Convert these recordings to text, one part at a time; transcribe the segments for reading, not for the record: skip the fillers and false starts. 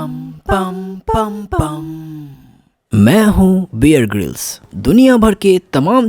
पम पम पम पम। मैं हूँ बियर ग्रिल्स। दुनिया भर के तमाम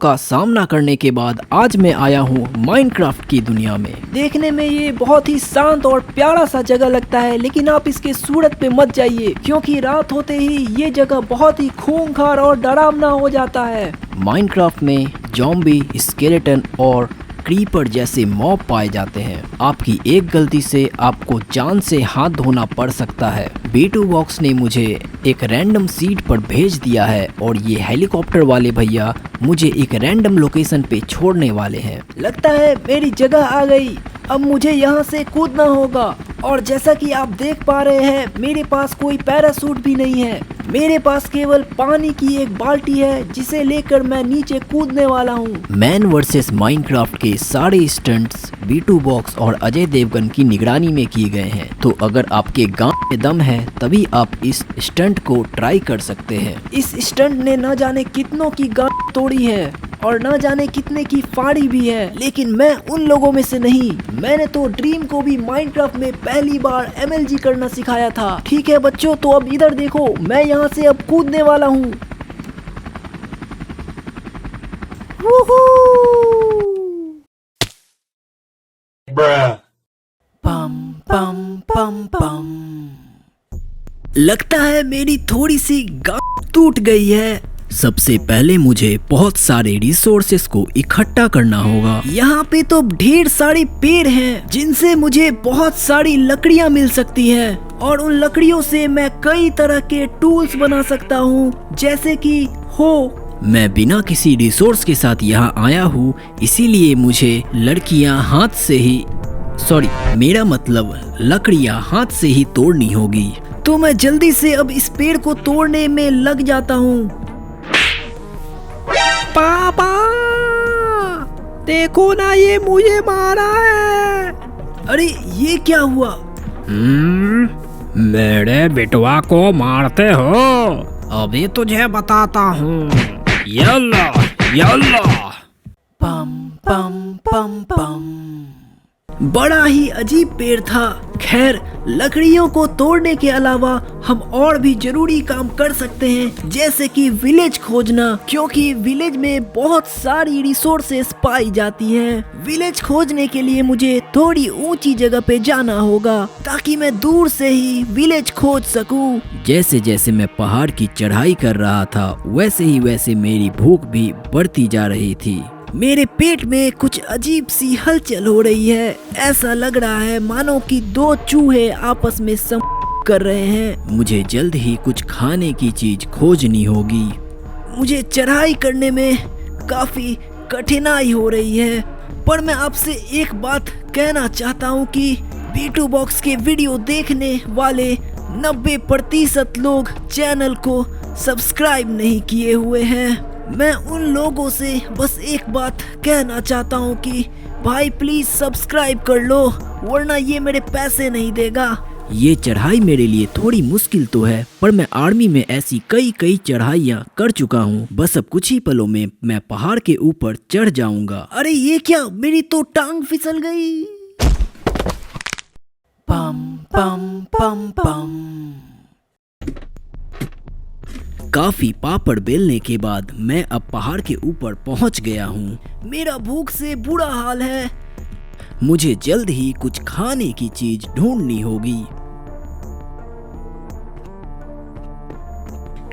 का सामना करने के बाद आज मैं आया हूँ माइनक्राफ्ट की दुनिया में। देखने में ये बहुत ही शांत और प्यारा सा जगह लगता है, लेकिन आप इसके सूरत पे मत जाइए क्योंकि रात होते ही ये जगह बहुत ही खूंखार और डरावना हो जाता है। माइनक्राफ्ट में ज़ॉम्बी, स्केलेटन और क्रीपर जैसे मॉब पाए जाते हैं। आपकी एक गलती से आपको जान से हाथ धोना पड़ सकता है। B2 बॉक्स ने मुझे एक रैंडम सीट पर भेज दिया है और ये हेलीकॉप्टर वाले भैया मुझे एक रैंडम लोकेशन पे छोड़ने वाले हैं। लगता है मेरी जगह आ गई, अब मुझे यहाँ से कूदना होगा। और जैसा कि आप देख पा रहे हैं मेरे पास कोई पैराशूट भी नहीं है, मेरे पास केवल पानी की एक बाल्टी है जिसे लेकर मैं नीचे कूदने वाला हूँ। मैन वर्सेस माइनक्राफ्ट के सारे स्टंट्स B2 बॉक्स और अजय देवगन की निगरानी में किए गए हैं, तो अगर आपके गांव में दम है तभी आप इस स्टंट को ट्राई कर सकते हैं। इस स्टंट ने न जाने कितनों की गांव तोड़ी है और न जाने कितने की फाड़ी भी है, लेकिन मैं उन लोगों में से नहीं। मैंने तो ड्रीम को भी माइनक्राफ्ट में पहली बार MLG करना सिखाया था। ठीक है बच्चों, तो अब इधर देखो, मैं यहाँ से अब कूदने वाला हूँ। पम पम पम पम। लगता है मेरी थोड़ी सी गांठ टूट गई है। सबसे पहले मुझे बहुत सारे रिसोर्सेस को इकट्ठा करना होगा। यहाँ पे तो ढेर सारे पेड़ हैं जिनसे मुझे बहुत सारी लकड़ियाँ मिल सकती हैं और उन लकड़ियों से मैं कई तरह के टूल्स बना सकता हूँ, जैसे कि मैं बिना किसी रिसोर्स के साथ यहाँ आया हूँ, इसीलिए मुझे लकड़ियाँ हाथ से ही तोड़नी होगी। तो मैं जल्दी से अब इस पेड़ को तोड़ने में लग जाता हूँ। पापा देखो ना, ये मुझे मारा है। अरे ये क्या हुआ? मेरे बिटवा को मारते हो? अभी तुझे बताता हूँ। Yalla Yalla. पम पम पम पम। बड़ा ही अजीब पेड़ था। खैर, लकड़ियों को तोड़ने के अलावा हम और भी जरूरी काम कर सकते हैं, जैसे कि विलेज खोजना, क्योंकि विलेज में बहुत सारी रिसोर्सेस पाई जाती हैं। विलेज खोजने के लिए मुझे थोड़ी ऊंची जगह पे जाना होगा ताकि मैं दूर से ही विलेज खोज सकूं। जैसे जैसे मैं पहाड़ की चढ़ाई कर रहा था वैसे मेरी भूख भी बढ़ती जा रही थी। मेरे पेट में कुछ अजीब सी हलचल हो रही है। ऐसा लग रहा है मानो कि दो चूहे आपस में कर रहे हैं। मुझे जल्द ही कुछ खाने की चीज खोजनी होगी। मुझे चढ़ाई करने में काफी कठिनाई हो रही है, पर मैं आपसे एक बात कहना चाहता हूँ कि B2 बॉक्स के वीडियो देखने वाले 90% लोग चैनल को सब्सक्राइब नहीं किए हुए हैं। मैं उन लोगों से बस एक बात कहना चाहता हूँ कि भाई प्लीज सब्सक्राइब कर लो, वरना ये मेरे पैसे नहीं देगा। ये चढ़ाई मेरे लिए थोड़ी मुश्किल तो है, पर मैं आर्मी में ऐसी कई चढ़ाइयाँ कर चुका हूँ। बस अब कुछ ही पलों में मैं पहाड़ के ऊपर चढ़ जाऊंगा। अरे ये क्या, मेरी तो टांग फिसल गई। पम पम पम पम। काफी पापड़ बेलने के बाद मैं अब पहाड़ के ऊपर पहुंच गया हूँ। मेरा भूख से बुरा हाल है। मुझे जल्द ही कुछ खाने की चीज ढूंढनी होगी।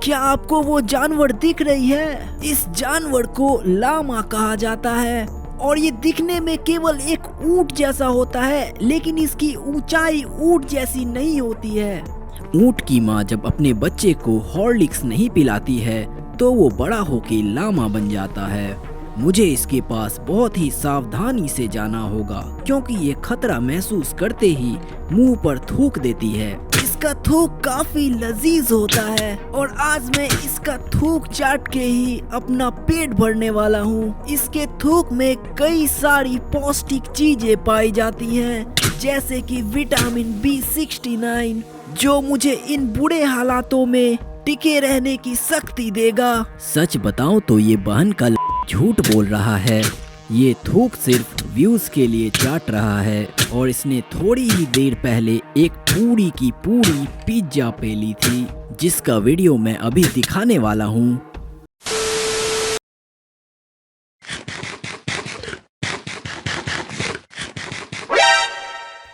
क्या आपको वो जानवर दिख रही है? इस जानवर को लामा कहा जाता है और ये दिखने में केवल एक ऊंट जैसा होता है, लेकिन इसकी ऊंचाई ऊंट जैसी नहीं होती है। ऊंट की माँ जब अपने बच्चे को हॉर्लिक्स नहीं पिलाती है तो वो बड़ा होके लामा बन जाता है। मुझे इसके पास बहुत ही सावधानी से जाना होगा क्योंकि ये खतरा महसूस करते ही मुंह पर थूक देती है। इसका थूक काफी लजीज होता है और आज मैं इसका थूक चाट के ही अपना पेट भरने वाला हूँ। इसके थूक में कई सारी पौष्टिक चीजें पाई जाती हैं, जैसे कि विटामिन B69, जो मुझे इन बुरे हालातों में टिके रहने की शक्ति देगा। सच बताऊं तो ये बहन का झूठ बोल रहा है। ये थूक सिर्फ व्यूज के लिए चाट रहा है और इसने थोड़ी ही देर पहले एक पूरी की पूरी पिज्जा पे ली थी, जिसका वीडियो मैं अभी दिखाने वाला हूँ।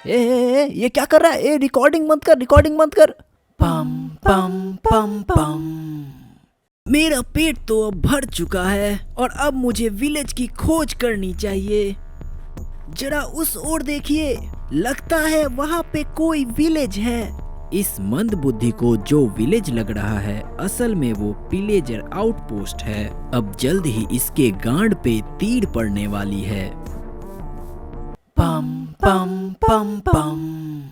ये क्या कर रहा है? ए रिकॉर्डिंग मत कर, रिकॉर्डिंग मत कर। पम पम पम पम। मेरा पेट तो अब भर चुका है और अब मुझे विलेज की खोज करनी चाहिए। जरा उस ओर देखिए, लगता है वहाँ पे कोई विलेज है। इस मंद बुद्धि को जो विलेज लग रहा है, असल में वो विलेजर आउटपोस्ट है। अब जल्द ही इसके गांड पे तीर पड़ने वाली है। पम पम पम पम।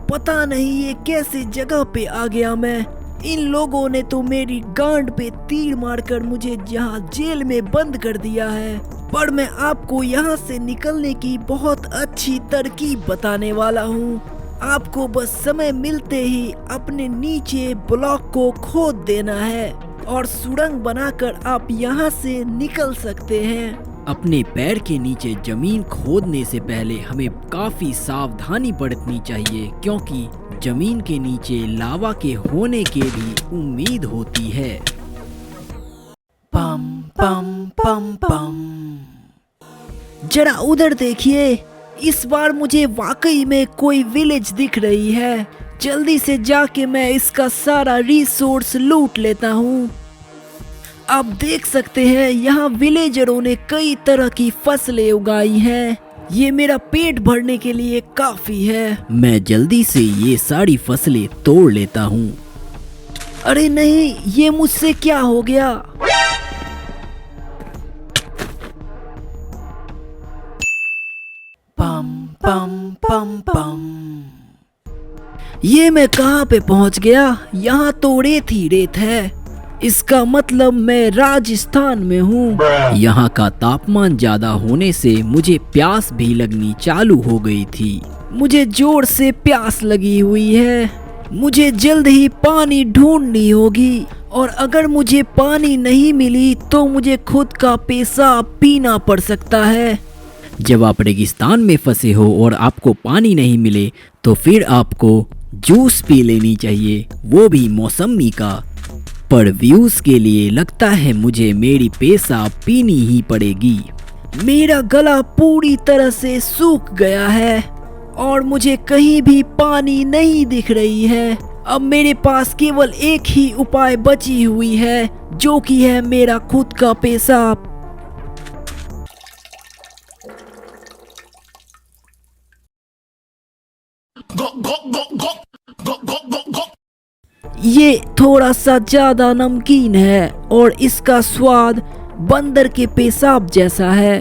पता नहीं ये कैसे जगह पे आ गया मैं। इन लोगों ने तो मेरी गांड पे तीर मारकर मुझे यहाँ जेल में बंद कर दिया है। पर मैं आपको यहाँ से निकलने की बहुत अच्छी तरकीब बताने वाला हूँ। आपको बस समय मिलते ही अपने नीचे ब्लॉक को खोद देना है और सुरंग बनाकर आप यहाँ से निकल सकते हैं। अपने पैर के नीचे जमीन खोदने से पहले हमें काफी सावधानी बरतनी चाहिए, क्योंकि जमीन के नीचे लावा के होने की भी उम्मीद होती है। पम पम पम पम। जरा उधर देखिए, इस बार मुझे वाकई में कोई विलेज दिख रही है। जल्दी से जाके मैं इसका सारा रिसोर्स लूट लेता हूँ। आप देख सकते हैं यहाँ विलेजरों ने कई तरह की फसलें उगाई हैं। ये मेरा पेट भरने के लिए काफी है। मैं जल्दी से ये सारी फसलें तोड़ लेता हूँ। अरे नहीं, ये मुझसे क्या हो गया? पम पम पम पम। ये मैं कहाँ पे पहुँच गया? यहाँ तो रेत ही रेत है। इसका मतलब मैं राजस्थान में हूँ। यहाँ का तापमान ज्यादा होने से मुझे प्यास भी लगनी चालू हो गई थी। मुझे जोर से प्यास लगी हुई है। मुझे जल्द ही पानी ढूंढनी होगी और अगर मुझे पानी नहीं मिली तो मुझे खुद का पेशाब पीना पड़ सकता है। जब आप रेगिस्तान में फंसे हो और आपको पानी नहीं मिले तो फिर आपको जूस पी लेनी चाहिए, वो भी मौसमी का। पर व्यूज के लिए लगता है मुझे मेरी पेशाब पीनी ही पड़ेगी। मेरा गला पूरी तरह से सूख गया है और मुझे कहीं भी पानी नहीं दिख रही है। अब मेरे पास केवल एक ही उपाय बची हुई है, जो कि है मेरा खुद का पेशाब। ये थोड़ा सा ज्यादा नमकीन है और इसका स्वाद बंदर के पेशाब जैसा है।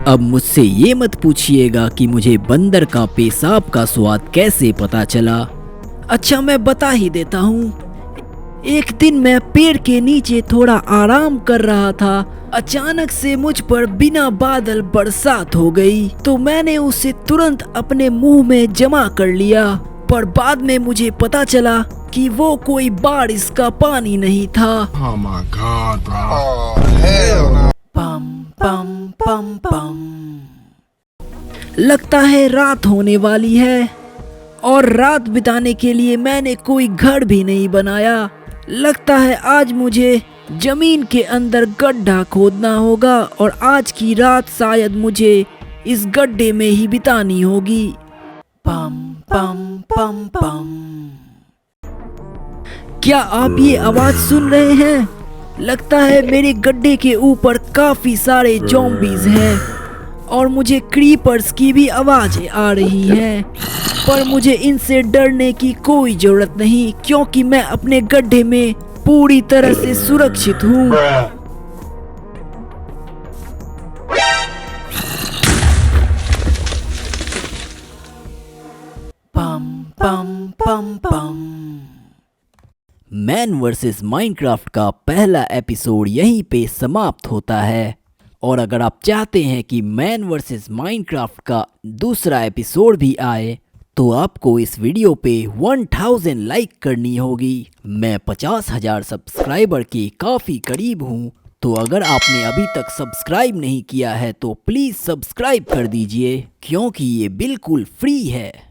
अब मुझसे ये मत पूछिएगा कि मुझे बंदर का पेशाब का स्वाद कैसे पता चला। अच्छा, मैं बता ही देता हूँ। एक दिन मैं पेड़ के नीचे थोड़ा आराम कर रहा था। अचानक से मुझ पर बिना बादल बरसात हो गई, तो मैंने उसे तुरंत अपने मुंह में जमा कर लिया। पर बाद में मुझे पता चला कि वो कोई बारिश का पानी नहीं था। Oh my God, bro. Oh, hell no. पम पम पम पम। लगता है रात होने वाली है और रात बिताने के लिए मैंने कोई घर भी नहीं बनाया। लगता है आज मुझे जमीन के अंदर गड्ढा खोदना होगा और आज की रात शायद मुझे इस गड्ढे में ही बितानी होगी। पम पम पम पम। क्या आप ये आवाज सुन रहे हैं? लगता है मेरे गड्ढे के ऊपर काफी सारे ज़ॉम्बीज़ हैं और मुझे क्रीपर्स की भी आवाजें आ रही हैं। पर मुझे इनसे डरने की कोई जरूरत नहीं, क्योंकि मैं अपने गड्ढे में पूरी तरह से सुरक्षित हूँ। पम पम पम पम। मैन वर्सेस माइनक्राफ्ट का पहला एपिसोड यहीं पे समाप्त होता है। और अगर आप चाहते हैं कि मैन वर्सेस माइनक्राफ्ट का दूसरा एपिसोड भी आए तो आपको इस वीडियो पे 1000 लाइक करनी होगी। मैं 50,000 सब्सक्राइबर के काफ़ी करीब हूँ तो अगर आपने अभी तक सब्सक्राइब नहीं किया है तो प्लीज़ सब्सक्राइब कर दीजिए, क्योंकि ये बिल्कुल फ्री है।